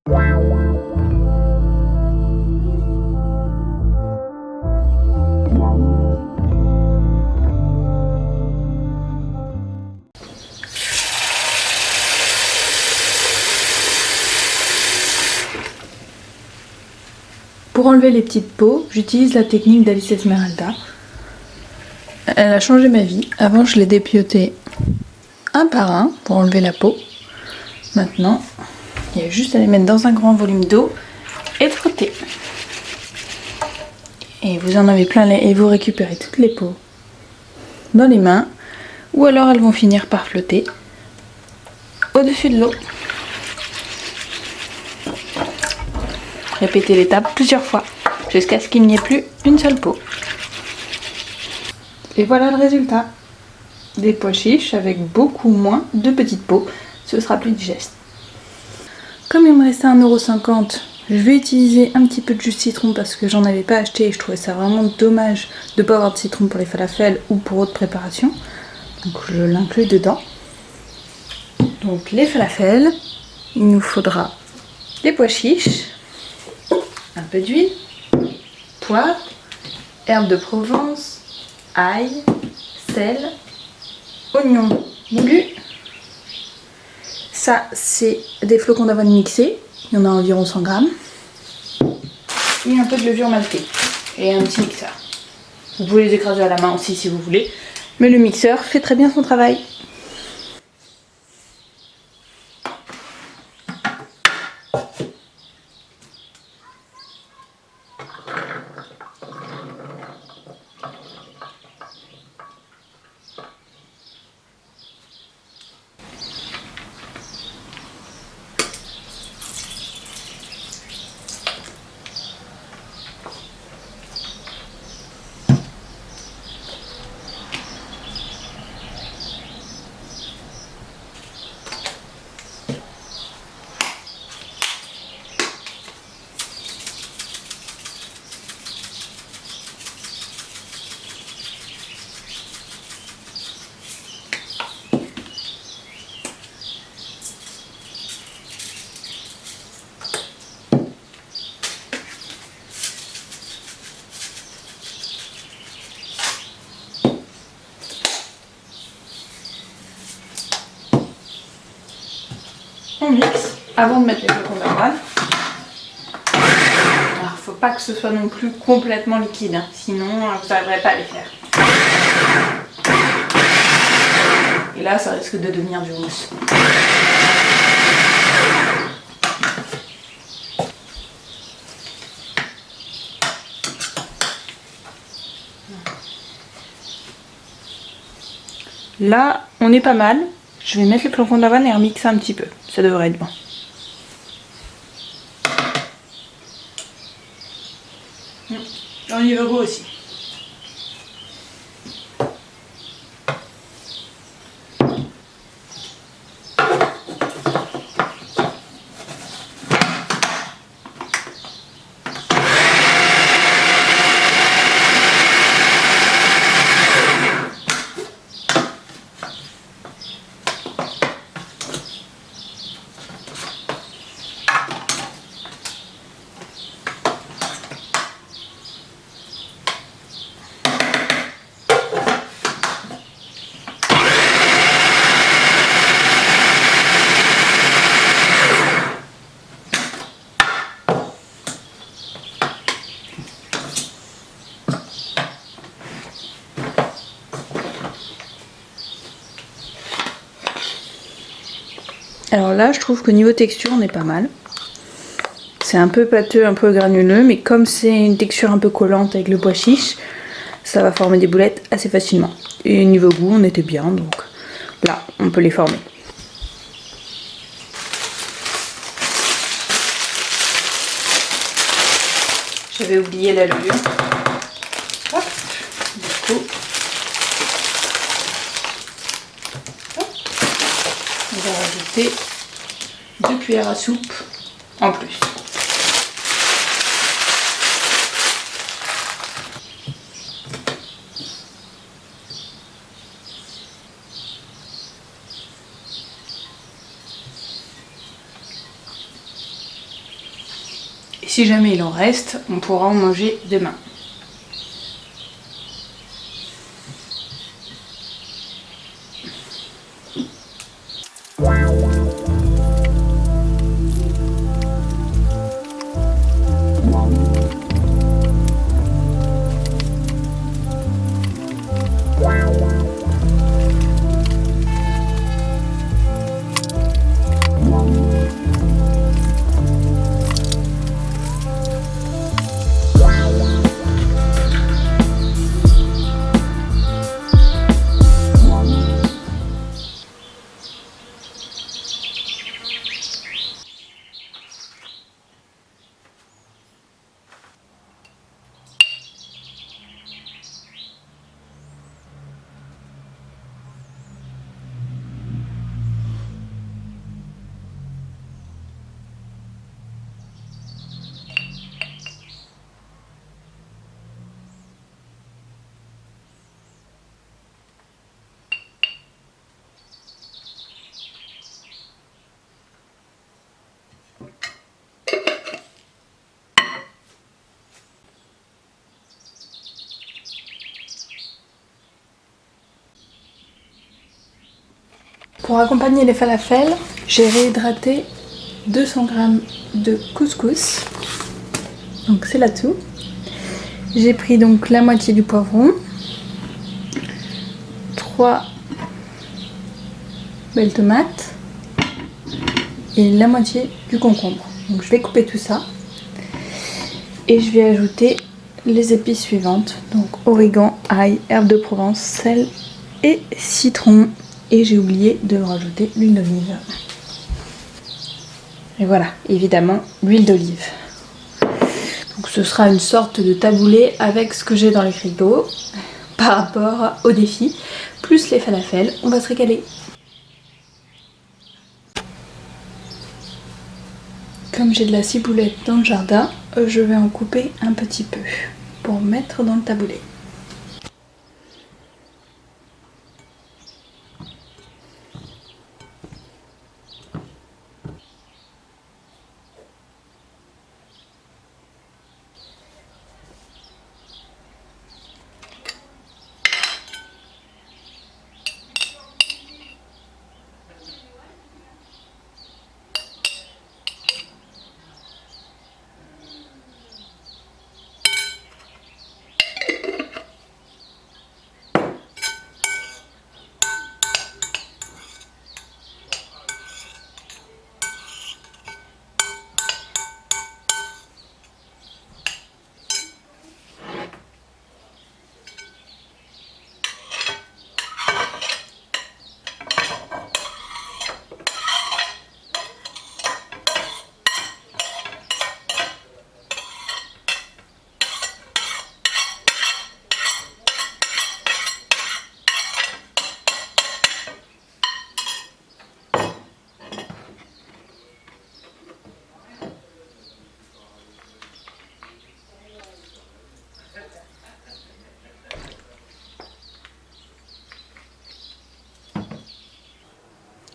Pour enlever les petites peaux, j'utilise la technique d'Alice Esmeralda. Elle a changé ma vie. Avant, je les dépiotais un par un pour enlever la peau. Maintenant, il y a juste à les mettre dans un grand volume d'eau et frotter. Et vous en avez plein et vous récupérez toutes les peaux dans les mains, ou alors elles vont finir par flotter au-dessus de l'eau. Répétez l'étape plusieurs fois jusqu'à ce qu'il n'y ait plus une seule peau. Et voilà le résultat. Des pois chiches avec beaucoup moins de petites peaux. Ce sera plus digeste. Comme il me restait 1,50 €, je vais utiliser un petit peu de jus de citron parce que j'en avais pas acheté et je trouvais ça vraiment dommage de ne pas avoir de citron pour les falafels ou pour autre préparation. Donc je l'inclus dedans. Donc les falafels, il nous faudra des pois chiches, un peu d'huile, poivre, herbes de Provence, ail, sel, oignons moulus. Ça, c'est des flocons d'avoine mixés. Il y en a environ 100 grammes. Et un peu de levure maltée. Et un petit mixeur. Vous pouvez les écraser à la main aussi si vous voulez. Mais le mixeur fait très bien son travail. On mixe avant de mettre les flocons d'avoine. Alors faut pas que ce soit non plus complètement liquide, hein, sinon vous n'arriverez pas à les faire. Et là ça risque de devenir du mousse. Là on est pas mal. Je vais mettre les flocons d'avoine et remixer un petit peu. Ça devrait être bon. Olive goût aussi. Alors là, je trouve qu'au niveau texture, on est pas mal. C'est un peu pâteux, un peu granuleux, mais comme c'est une texture un peu collante avec le pois chiche, ça va former des boulettes assez facilement. Et niveau goût, on était bien, donc là, on peut les former. J'avais oublié la levure. Hop, du coup, hop, on va rajouter 2 cuillères à soupe en plus. Si jamais il en reste, on pourra en manger demain. Pour accompagner les falafels, j'ai réhydraté 200 g de couscous. Donc c'est là tout. J'ai pris donc la moitié du poivron, 3 belles tomates et la moitié du concombre. Donc je vais couper tout ça et je vais ajouter les épices suivantes. Donc origan, ail, herbe de Provence, sel et citron. Et j'ai oublié de rajouter l'huile d'olive. Et voilà, évidemment, l'huile d'olive. Donc ce sera une sorte de taboulé avec ce que j'ai dans le frigo par rapport au défi. Plus les falafels, on va se régaler. Comme j'ai de la ciboulette dans le jardin, je vais en couper un petit peu pour mettre dans le taboulé.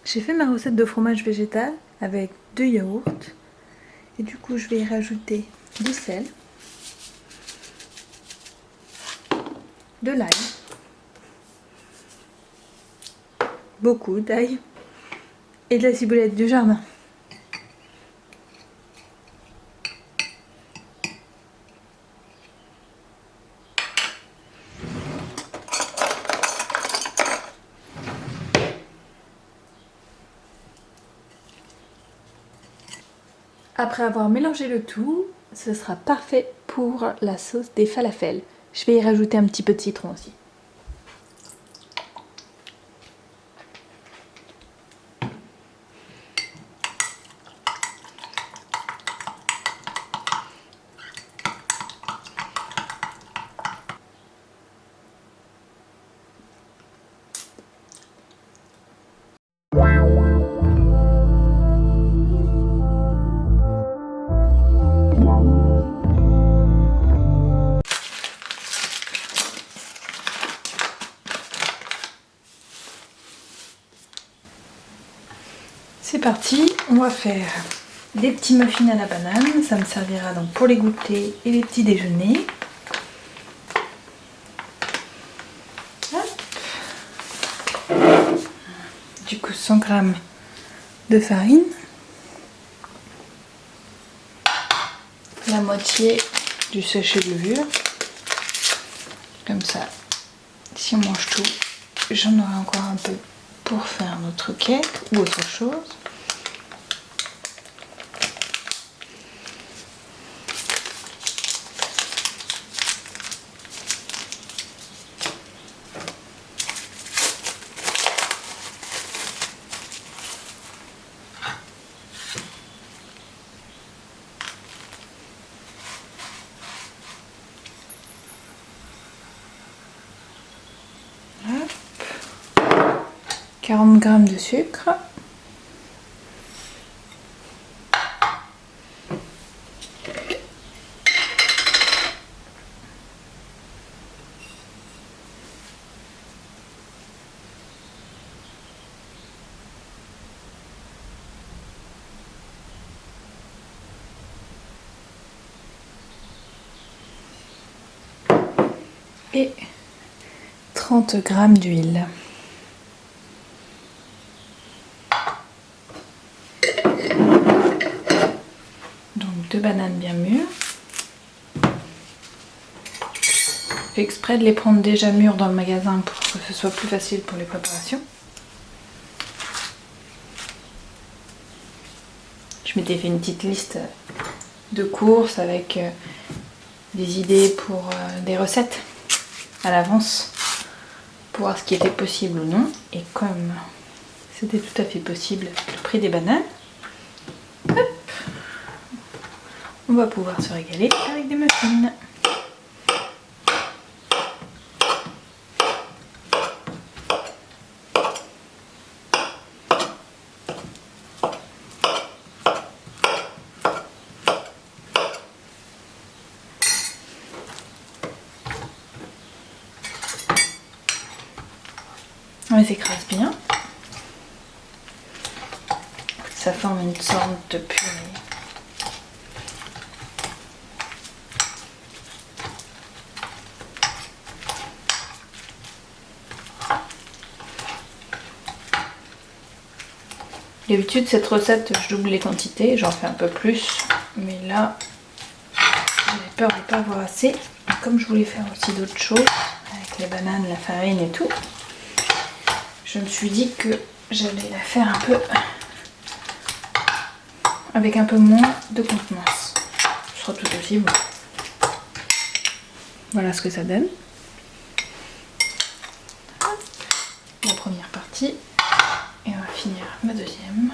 J'ai fait ma recette de fromage végétal avec 2 yaourts. Et du coup, je vais y rajouter du sel, de l'ail, beaucoup d'ail et de la ciboulette du jardin. Après avoir mélangé le tout, ce sera parfait pour la sauce des falafels. Je vais y rajouter un petit peu de citron aussi. C'est parti, on va faire des petits muffins à la banane. Ça me servira donc pour les goûters et les petits déjeuners. Du coup 100 g de farine, la moitié du sachet de levure, comme ça si on mange tout j'en aurai encore un peu pour faire notre cake ou autre chose. Hop. 40 g de sucre. Et 30 g d'huile. Donc 2 bananes bien mûres. Je fais exprès de les prendre déjà mûres dans le magasin pour que ce soit plus facile pour les préparations. Je m'étais fait une petite liste de courses avec des idées pour des recettes à l'avance pour voir ce qui était possible ou non, et comme c'était tout à fait possible le prix des bananes, hop, on va pouvoir se régaler avec des muffins. On les écrase bien. Ça forme une sorte de purée. D'habitude cette recette je double les quantités, j'en fais un peu plus, mais là j'avais peur de ne pas avoir assez. Et comme je voulais faire aussi d'autres choses avec les bananes, la farine et tout, je me suis dit que j'allais la faire un peu avec un peu moins de contenance. Ce sera tout aussi bon. Voilà ce que ça donne. Hop, la première partie. Et on va finir ma deuxième.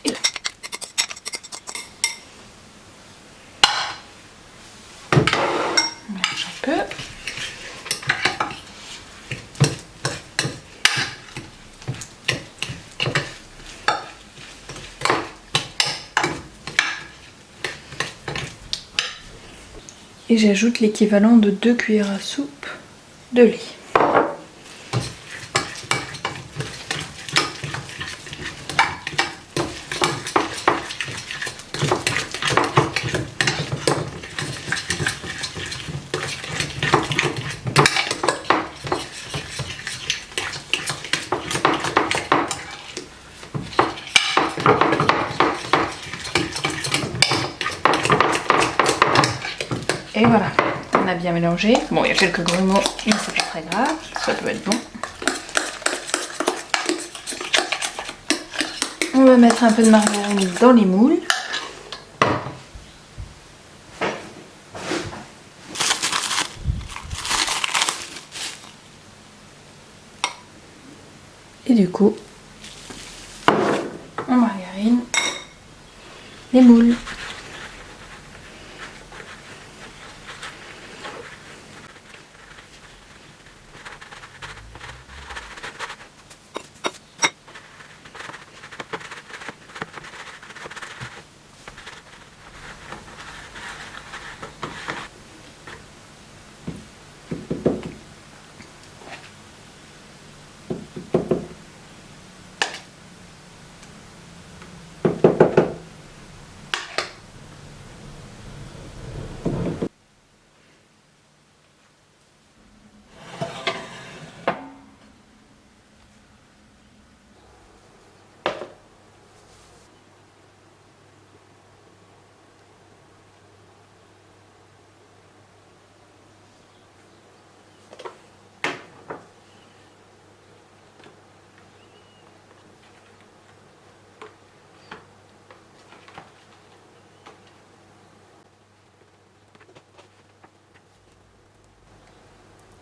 Et là. On mélange un peu. Et j'ajoute l'équivalent de 2 cuillères à soupe de lait. Et voilà, on a bien mélangé. Bon, il y a quelques grumeaux, mais c'est pas très grave, ça peut être bon. On va mettre un peu de margarine dans les moules. Et du coup, on margarine les moules.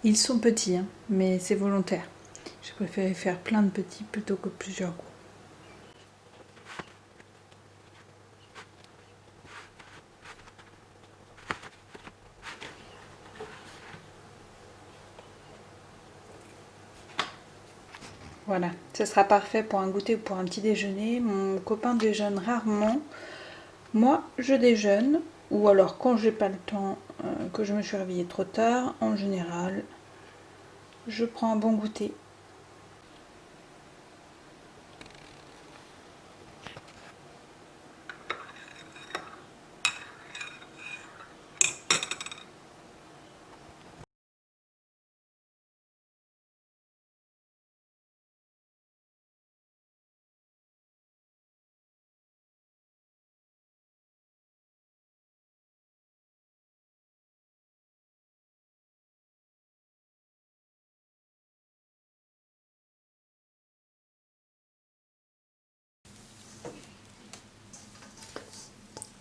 Ils sont petits, hein, mais c'est volontaire. J'ai préféré faire plein de petits plutôt que plusieurs gros. Voilà, ce sera parfait pour un goûter ou pour un petit déjeuner. Mon copain déjeune rarement. Moi, je déjeune, ou alors quand j'ai pas le temps, que je me suis réveillée trop tard, en général, je prends un bon goûter.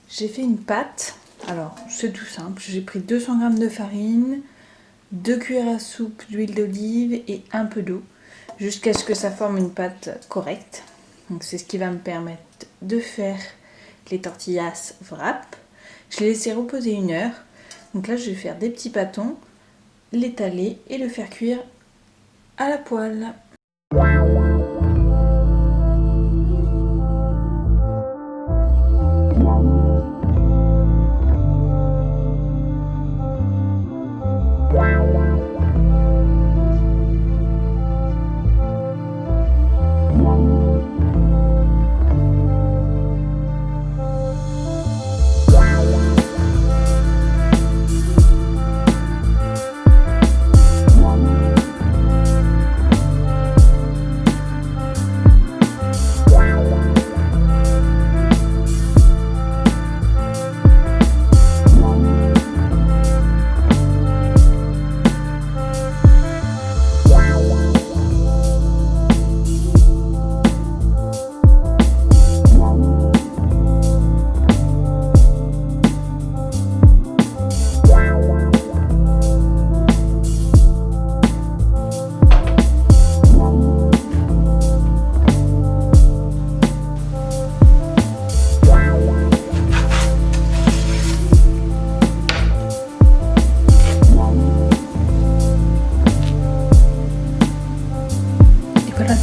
J'ai fait une pâte, alors c'est tout simple, j'ai pris 200 g de farine, 2 cuillères à soupe d'huile d'olive et un peu d'eau, jusqu'à ce que ça forme une pâte correcte. Donc c'est ce qui va me permettre de faire les tortillas wrap. Je l'ai laissé reposer 1 heure, donc là je vais faire des petits pâtons, l'étaler et le faire cuire à la poêle.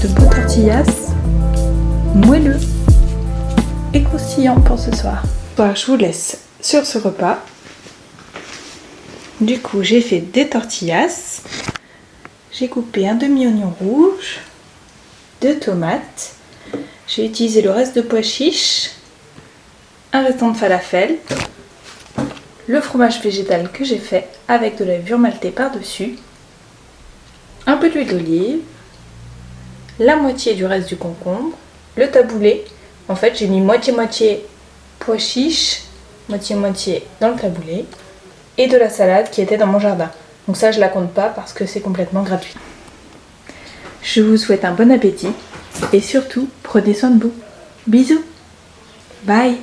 De beaux tortillas moelleux et croustillants pour ce soir. Voilà, je vous laisse sur ce repas. Du coup, j'ai fait des tortillas. J'ai coupé un demi-oignon rouge, 2 tomates. J'ai utilisé le reste de pois chiches, un restant de falafel, le fromage végétal que j'ai fait avec de la levure maltée par-dessus, un peu d'huile d'olive, la moitié du reste du concombre, le taboulé. En fait, j'ai mis moitié-moitié pois chiches, moitié-moitié dans le taboulé, et de la salade qui était dans mon jardin. Donc ça, je la compte pas parce que c'est complètement gratuit. Je vous souhaite un bon appétit et surtout, prenez soin de vous. Bisous. Bye.